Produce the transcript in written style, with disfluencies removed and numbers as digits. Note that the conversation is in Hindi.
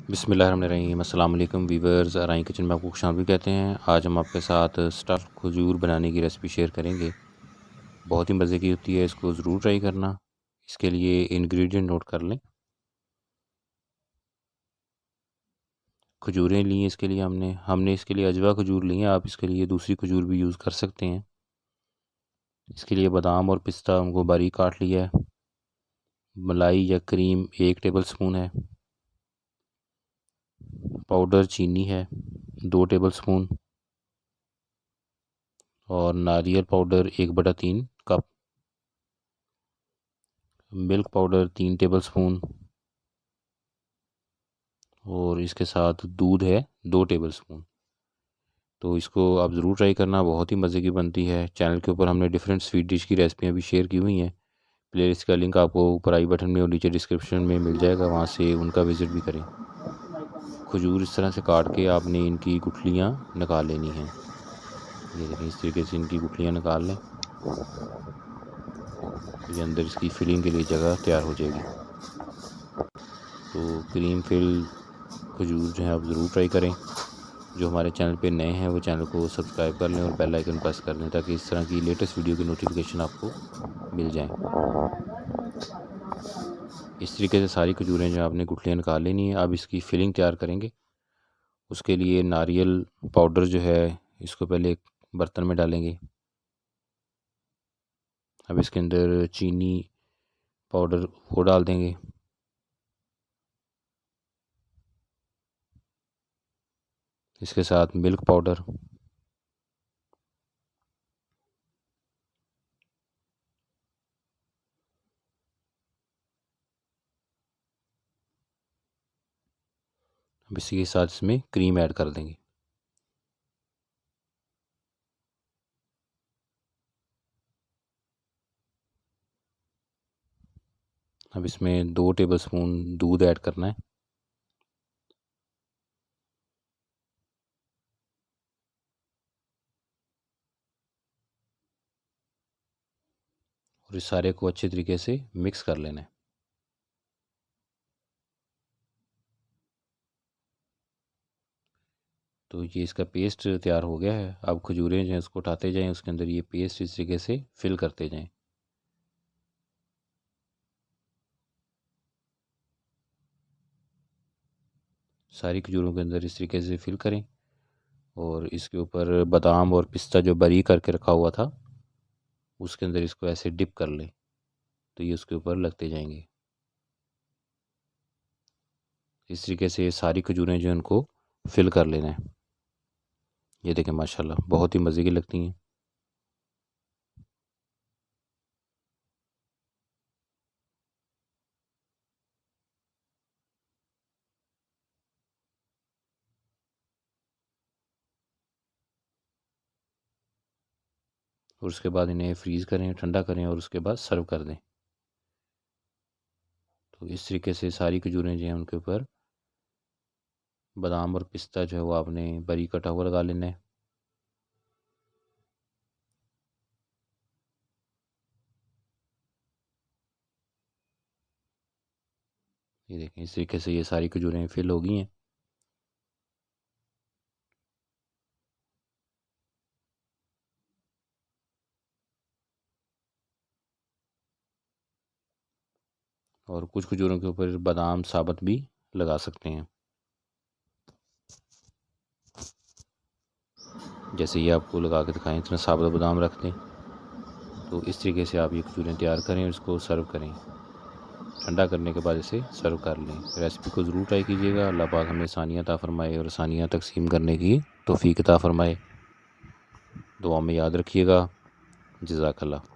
बिस्मिल्लाहिर्रहमानिर्रहीम। अस्सलाम वालेकुम वीवर्स, आराई किचन में आपको खुशामदीद कहते हैं। आज हम आपके साथ स्टफ़ खजूर बनाने की रेसिपी शेयर करेंगे। बहुत ही मज़े की होती है, इसको ज़रूर ट्राई करना। इसके लिए इंग्रेडिएंट नोट कर लें। खजूरें ली हैं इसके लिए हमने इसके लिए अजवा खजूर ली हैं। आप इसके लिए दूसरी खजूर भी यूज़ कर सकते हैं। इसके लिए बादाम और पिस्ता उनको बारीक काट लिया है। मलाई या क्रीम 1 टेबल स्पून है। पाउडर चीनी है 2 टेबल स्पून और नारियल powder 1/3 cup. Milk powder 3 table spoon और इसके साथ दूध है 2 टेबल स्पून। तो इसको आप ज़रूर ट्राई करना, बहुत ही मज़े की बनती है। चैनल के ऊपर हमने डिफरेंट स्वीट डिश की रेसिपियाँ भी शेयर की हुई हैं। प्लेलिस्ट का लिंक आपको ऊपर आई बटन में और नीचे डिस्क्रिप्शन में मिल जाएगा, वहाँ से उनका विज़िट भी करें। खजूर इस तरह से काट के आपने इनकी गुठलियाँ निकाल लेनी हैं। ये देखें, इस तरीके से इनकी गुठलियाँ निकाल लें। ये अंदर इसकी फिलिंग के लिए जगह तैयार हो जाएगी। तो क्रीम फिल खजूर जो है आप ज़रूर ट्राई करें। जो हमारे चैनल पे नए हैं वो चैनल को सब्सक्राइब कर लें और बेल आइकन प्रेस कर लें, ताकि इस तरह की लेटेस्ट वीडियो की नोटिफिकेशन आपको मिल जाए। इस तरीके से सारी खजूरें जो आपने गुठलियाँ निकाल लेनी है। अब इसकी फिलिंग तैयार करेंगे। उसके लिए नारियल पाउडर जो है इसको पहले एक बर्तन में डालेंगे। अब इसके अंदर चीनी पाउडर वो डाल देंगे। इसके साथ मिल्क पाउडर, अब इसी के साथ इसमें क्रीम ऐड कर देंगे। अब इसमें 2 टेबल स्पून दूध ऐड करना है। और इस सारे को अच्छे तरीके से मिक्स कर लेना है। तो ये इसका पेस्ट तैयार हो गया है। अब खजूरें जो हैं उसको उठाते जाएं, उसके अंदर ये पेस्ट इस तरीके से फिल करते जाएं। सारी खजूरों के अंदर इस तरीके से फिल करें और इसके ऊपर बादाम और पिस्ता जो बारीक करके रखा हुआ था उसके अंदर इसको ऐसे डिप कर लें, तो ये उसके ऊपर लगते जाएंगे। इस तरीके से ये सारी खजूरें जो हैं उनको फिल कर लेना है। ये देखें, माशाल्लाह बहुत ही मज़े की लगती हैं। और उसके बाद इन्हें फ्रीज़ करें, ठंडा करें और उसके बाद सर्व कर दें। तो इस तरीके से सारी खजूरें जो हैं उनके ऊपर बादाम और पिस्ता जो है वो आपने बारीक कटा हुआ लगा लेना है। ये देखें, इस तरीके से ये सारी खजूरें फिल हो गई हैं। और कुछ खजूरों के ऊपर बादाम साबुत भी लगा सकते हैं। जैसे ये आपको लगा के दिखाएं, इतना साबुत बादाम रख दें। तो इस तरीके से आप ये खजूरें तैयार करें और इसको सर्व करें। ठंडा करने के बाद इसे सर्व कर लें। रेसिपी को ज़रूर ट्राई कीजिएगा। अल्लाह पाक हमें आसानियाँ अता फ़रमाए और आसानियाँ तक़सीम करने की तौफ़ीक अता फ़रमाए। दुआ में याद रखिएगा। जज़ाकल्लाह।